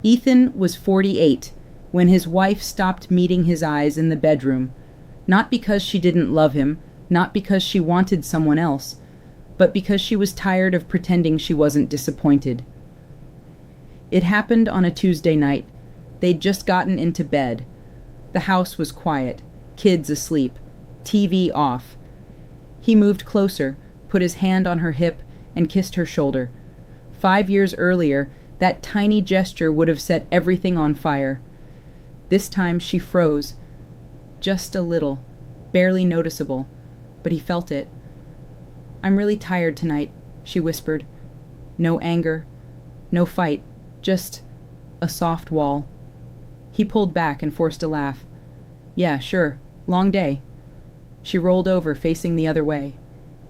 Ethan was 48 when his wife stopped meeting his eyes in the bedroom, not because she didn't love him, not because she wanted someone else, but because she was tired of pretending she wasn't disappointed. It happened on a Tuesday night. They'd just gotten into bed. The house was quiet, kids asleep, TV off. He moved closer, put his hand on her hip, and kissed her shoulder. 5 years earlier, that tiny gesture would have set everything on fire. This time she froze. Just a little, barely noticeable, but he felt it. "I'm really tired tonight," she whispered. No anger, no fight, just a soft wall. He pulled back and forced a laugh. "Yeah, sure, long day." She rolled over, facing the other way.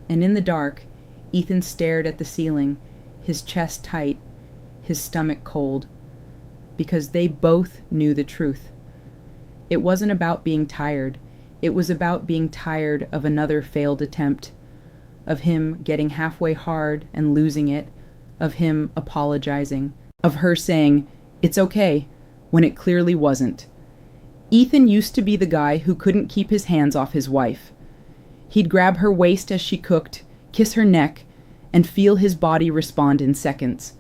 And in the dark, Ethan stared at the ceiling, his chest tight, his stomach cold. Because they both knew the truth. It wasn't about being tired. It was about being tired of another failed attempt. Of him getting halfway hard and losing it. Of him apologizing. Of her saying, "It's okay," when it clearly wasn't. Ethan used to be the guy who couldn't keep his hands off his wife. He'd grab her waist as she cooked, kiss her neck, and feel his body respond in seconds.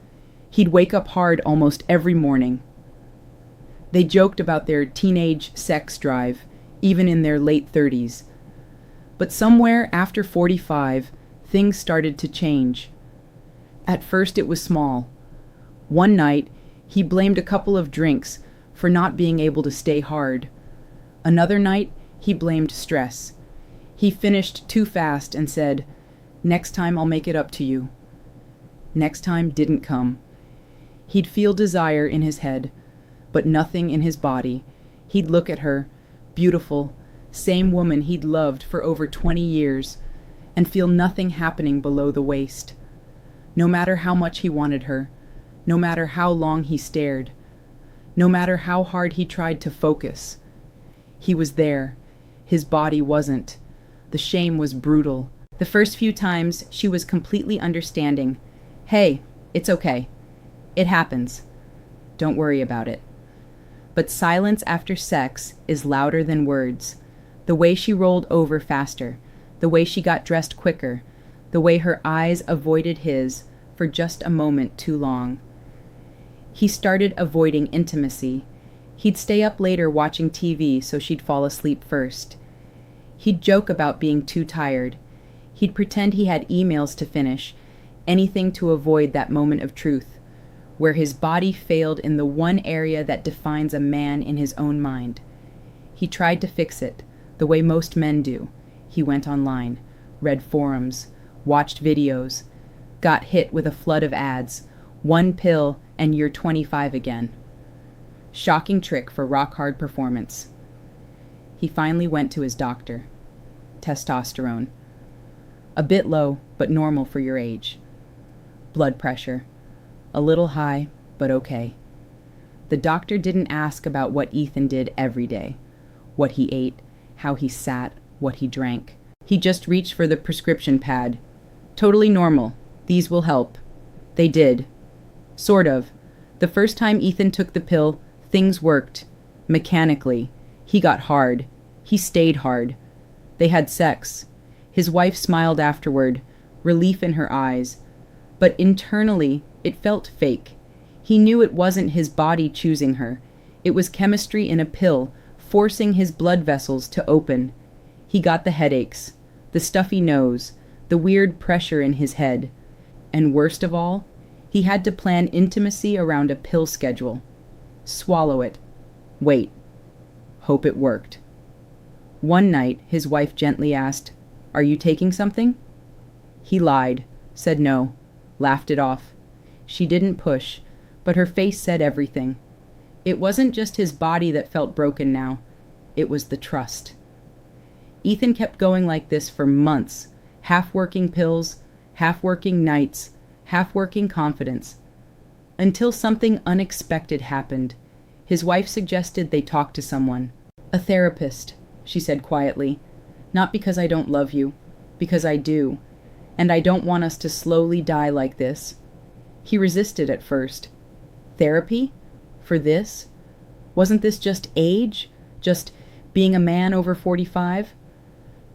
He'd wake up hard almost every morning. They joked about their teenage sex drive, even in their late 30s. But somewhere after 45, things started to change. At first it was small. One night, he blamed a couple of drinks for not being able to stay hard. Another night, he blamed stress. He finished too fast and said, "Next time I'll make it up to you." Next time didn't come. He'd feel desire in his head, but nothing in his body. He'd look at her, beautiful, same woman he'd loved for over 20 years, and feel nothing happening below the waist. No matter how much he wanted her, no matter how long he stared, no matter how hard he tried to focus. He was there. His body wasn't. The shame was brutal. The first few times, she was completely understanding. "Hey, it's okay. It happens. Don't worry about it." But silence after sex is louder than words. The way she rolled over faster, the way she got dressed quicker, the way her eyes avoided his for just a moment too long. He started avoiding intimacy. He'd stay up later watching TV so she'd fall asleep first. He'd joke about being too tired. He'd pretend he had emails to finish, anything to avoid that moment of truth, where his body failed in the one area that defines a man in his own mind. He tried to fix it, the way most men do. He went online, read forums, watched videos, got hit with a flood of ads, one pill and you're 25 again. Shocking trick for rock-hard performance. He finally went to his doctor. Testosterone. A bit low, but normal for your age. Blood pressure. A little high, but okay. The doctor didn't ask about what Ethan did every day. What he ate, how he sat, what he drank. He just reached for the prescription pad. Totally normal. These will help. They did. Sort of. The first time Ethan took the pill, things worked. Mechanically. He got hard. He stayed hard. They had sex. His wife smiled afterward, relief in her eyes. But internally, it felt fake. He knew it wasn't his body choosing her. It was chemistry in a pill, forcing his blood vessels to open. He got the headaches, the stuffy nose, the weird pressure in his head. And worst of all, he had to plan intimacy around a pill schedule. Swallow it. Wait. Hope it worked. One night, his wife gently asked, "Are you taking something?" He lied, said no, laughed it off. She didn't push, but her face said everything. It wasn't just his body that felt broken now. It was the trust. Ethan kept going like this for months, half-working pills, half-working nights, half-working confidence, until something unexpected happened. His wife suggested they talk to someone. "A therapist," she said quietly. "Not because I don't love you, because I do, and I don't want us to slowly die like this." He resisted at first. Therapy? For this? Wasn't this just age? Just being a man over 45?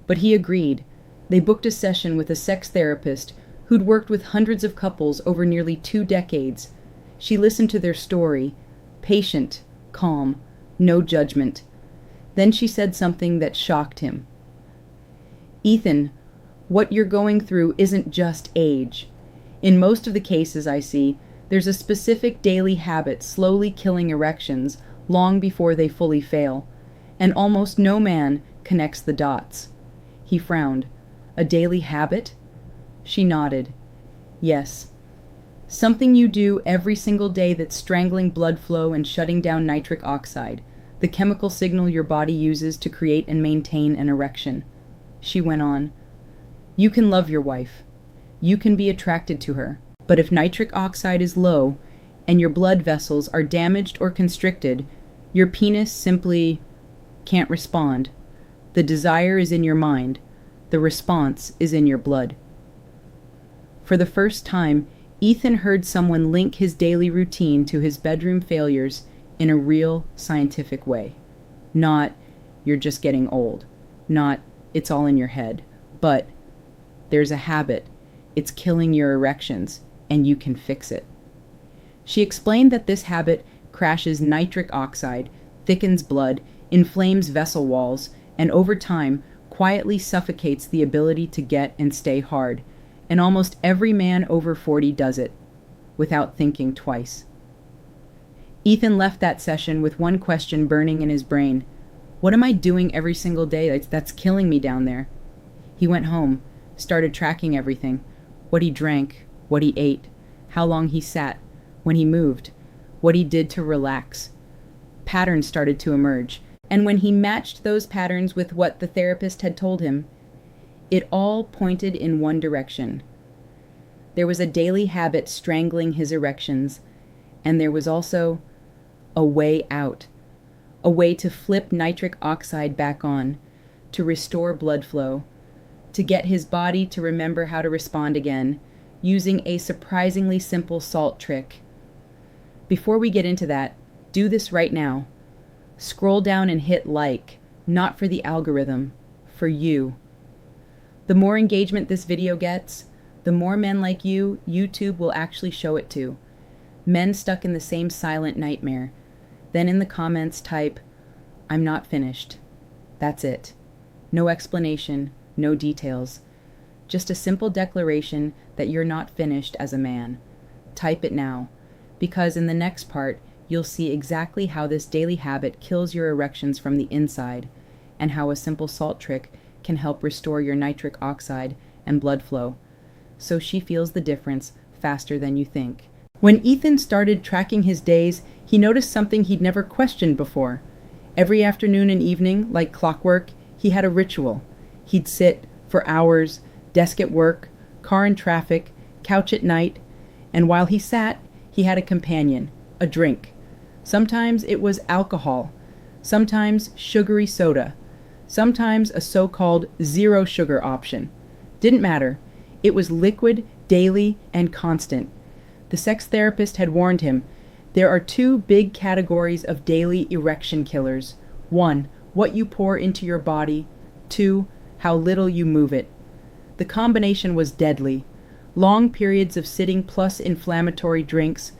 But he agreed. They booked a session with a sex therapist who'd worked with hundreds of couples over nearly 2 decades. She listened to their story, patient, calm, no judgment. Then she said something that shocked him. "Ethan, what you're going through isn't just age. In most of the cases I see, there's a specific daily habit slowly killing erections long before they fully fail, and almost no man connects the dots." He frowned. "A daily habit?" She nodded. "Yes. Something you do every single day that's strangling blood flow and shutting down nitric oxide, the chemical signal your body uses to create and maintain an erection." She went on. "You can love your wife. You can be attracted to her. But if nitric oxide is low and your blood vessels are damaged or constricted, your penis simply can't respond. The desire is in your mind. The response is in your blood." For the first time, Ethan heard someone link his daily routine to his bedroom failures in a real scientific way. Not, "You're just getting old." Not, "It's all in your head." But, "There's a habit. It's killing your erections, and you can fix it." She explained that this habit crashes nitric oxide, thickens blood, inflames vessel walls, and over time, quietly suffocates the ability to get and stay hard, and almost every man over 40 does it, without thinking twice. Ethan left that session with one question burning in his brain. What am I doing every single day that's killing me down there? He went home, started tracking everything, what he drank, what he ate, how long he sat, when he moved, what he did to relax. Patterns started to emerge, and when he matched those patterns with what the therapist had told him, it all pointed in one direction. There was a daily habit strangling his erections, and there was also a way out, a way to flip nitric oxide back on, to restore blood flow, to get his body to remember how to respond again, using a surprisingly simple salt trick. Before we get into that, do this right now. Scroll down and hit like, not for the algorithm, for you. The more engagement this video gets, the more men like you YouTube will actually show it to. Men stuck in the same silent nightmare. Then in the comments type, "I'm not finished." That's it. No explanation, no details. Just a simple declaration that you're not finished as a man. Type it now, because in the next part, you'll see exactly how this daily habit kills your erections from the inside, and how a simple salt trick can help restore your nitric oxide and blood flow, so she feels the difference faster than you think. When Ethan started tracking his days, he noticed something he'd never questioned before. Every afternoon and evening, like clockwork, he had a ritual. He'd sit for hours, desk at work, car in traffic, couch at night, and while he sat, he had a companion, a drink. Sometimes it was alcohol, sometimes sugary soda, sometimes a so-called zero sugar option. Didn't matter. It was liquid, daily, and constant. The sex therapist had warned him, there are 2 big categories of daily erection killers. 1, what you pour into your body. 2, how little you move it. The combination was deadly. Long periods of sitting plus inflammatory drinks,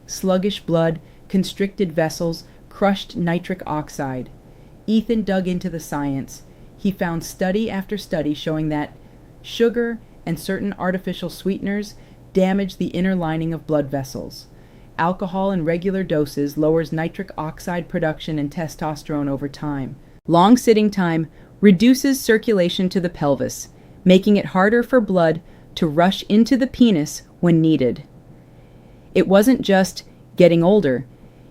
sluggish blood, constricted vessels, crushed nitric oxide. Ethan dug into the science. He found study after study showing that sugar and certain artificial sweeteners damage the inner lining of blood vessels. Alcohol in regular doses lowers nitric oxide production and testosterone over time. Long sitting time reduces circulation to the pelvis, making it harder for blood to rush into the penis when needed. It wasn't just getting older.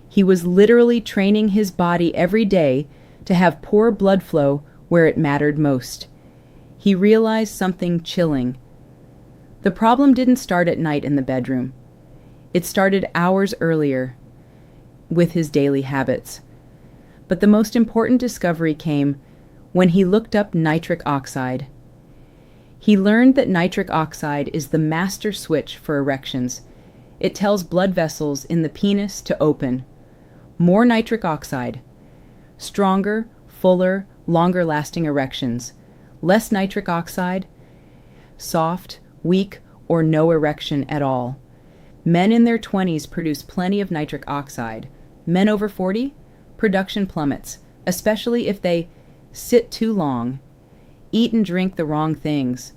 He was literally training his body every day to have poor blood flow where it mattered most. He realized something chilling. The problem didn't start at night in the bedroom. It started hours earlier with his daily habits. But the most important discovery came when he looked up nitric oxide. He learned that nitric oxide is the master switch for erections. It tells blood vessels in the penis to open. More nitric oxide. Stronger, fuller, longer-lasting erections. Less nitric oxide. Soft, weak, or no erection at all. Men in their 20s produce plenty of nitric oxide. Men over 40? Production plummets, especially if they sit too long, eat and drink the wrong things,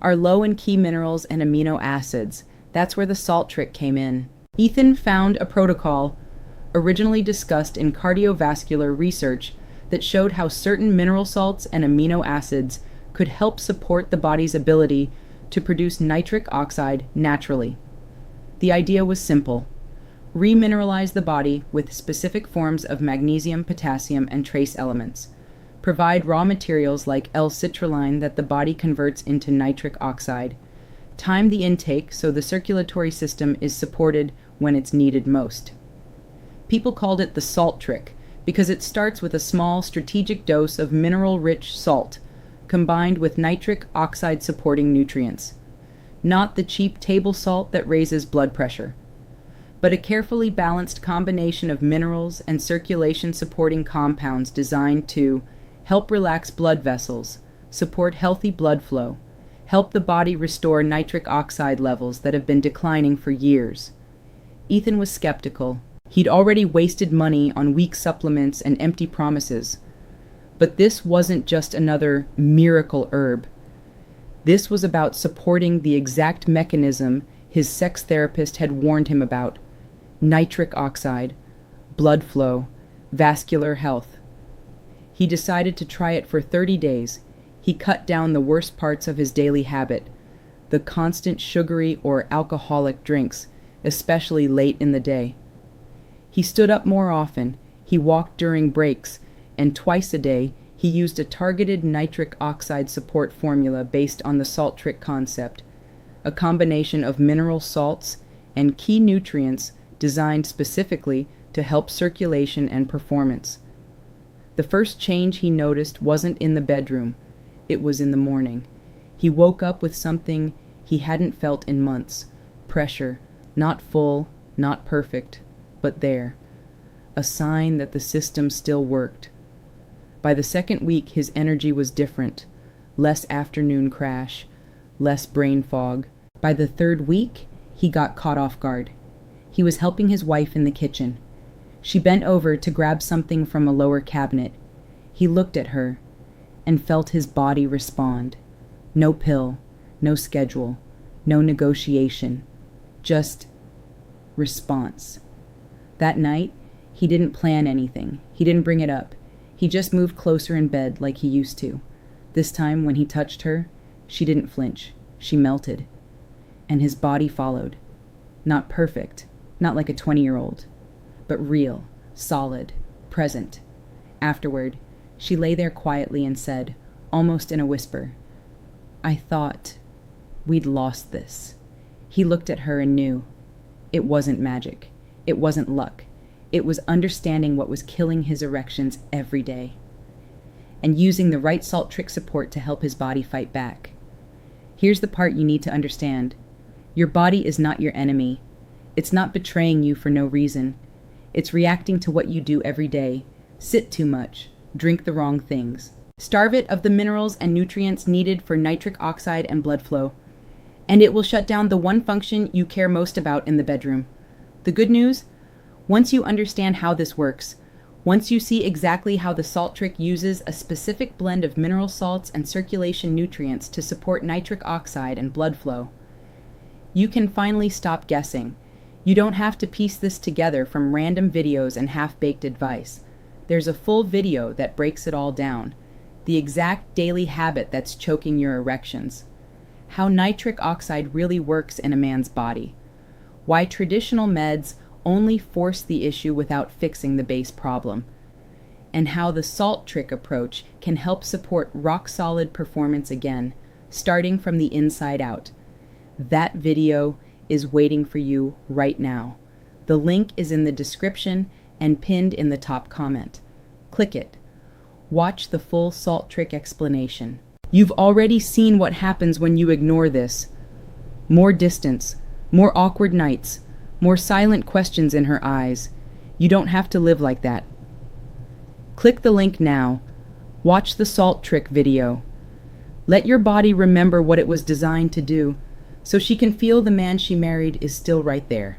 are low in key minerals and amino acids. That's where the salt trick came in. Ethan found a protocol originally discussed in cardiovascular research that showed how certain mineral salts and amino acids could help support the body's ability to produce nitric oxide naturally. The idea was simple. Remineralize the body with specific forms of magnesium, potassium, and trace elements. Provide raw materials like L-citrulline that the body converts into nitric oxide. Time the intake so the circulatory system is supported when it's needed most. People called it the salt trick because it starts with a small strategic dose of mineral-rich salt combined with nitric oxide supporting nutrients. Not the cheap table salt that raises blood pressure, but a carefully balanced combination of minerals and circulation supporting compounds designed to help relax blood vessels, support healthy blood flow, help the body restore nitric oxide levels that have been declining for years. Ethan was skeptical. He'd already wasted money on weak supplements and empty promises. But this wasn't just another miracle herb. This was about supporting the exact mechanism his sex therapist had warned him about: nitric oxide, blood flow, vascular health. He decided to try it for 30 days. He cut down the worst parts of his daily habit, the constant sugary or alcoholic drinks, especially late in the day. He stood up more often, he walked during breaks, and twice a day he used a targeted nitric oxide support formula based on the salt trick concept, a combination of mineral salts and key nutrients designed specifically to help circulation and performance. The first change he noticed wasn't in the bedroom, it was in the morning. He woke up with something he hadn't felt in months: pressure, not full, not perfect, but there. A sign that the system still worked. By the second week, his energy was different. Less afternoon crash, less brain fog. By the third week, he got caught off guard. He was helping his wife in the kitchen. She bent over to grab something from a lower cabinet. He looked at her and felt his body respond. No pill, no schedule, no negotiation, just response. That night, he didn't plan anything. He didn't bring it up. He just moved closer in bed like he used to. This time, when he touched her, she didn't flinch. She melted. And his body followed. Not perfect, not like a 20-year-old, but real, solid, present. Afterward, she lay there quietly and said, almost in a whisper, "I thought we'd lost this." He looked at her and knew. It wasn't magic. It wasn't luck. It was understanding what was killing his erections every day, and using the right salt trick support to help his body fight back. Here's the part you need to understand. Your body is not your enemy. It's not betraying you for no reason. It's reacting to what you do every day. Sit too much. Drink the wrong things. Starve it of the minerals and nutrients needed for nitric oxide and blood flow, and it will shut down the one function you care most about in the bedroom. The good news? Once you understand how this works, once you see exactly how the salt trick uses a specific blend of mineral salts and circulation nutrients to support nitric oxide and blood flow, you can finally stop guessing. You don't have to piece this together from random videos and half-baked advice. There's a full video that breaks it all down. The exact daily habit that's choking your erections. How nitric oxide really works in a man's body. Why traditional meds only force the issue without fixing the base problem. And how the salt trick approach can help support rock-solid performance again, starting from the inside out. That video is waiting for you right now. The link is in the description and pinned in the top comment. Click it. Watch the full salt trick explanation. You've already seen what happens when you ignore this. More distance, more awkward nights, more silent questions in her eyes. You don't have to live like that. Click the link now. Watch the salt trick video. Let your body remember what it was designed to do, so she can feel the man she married is still right there.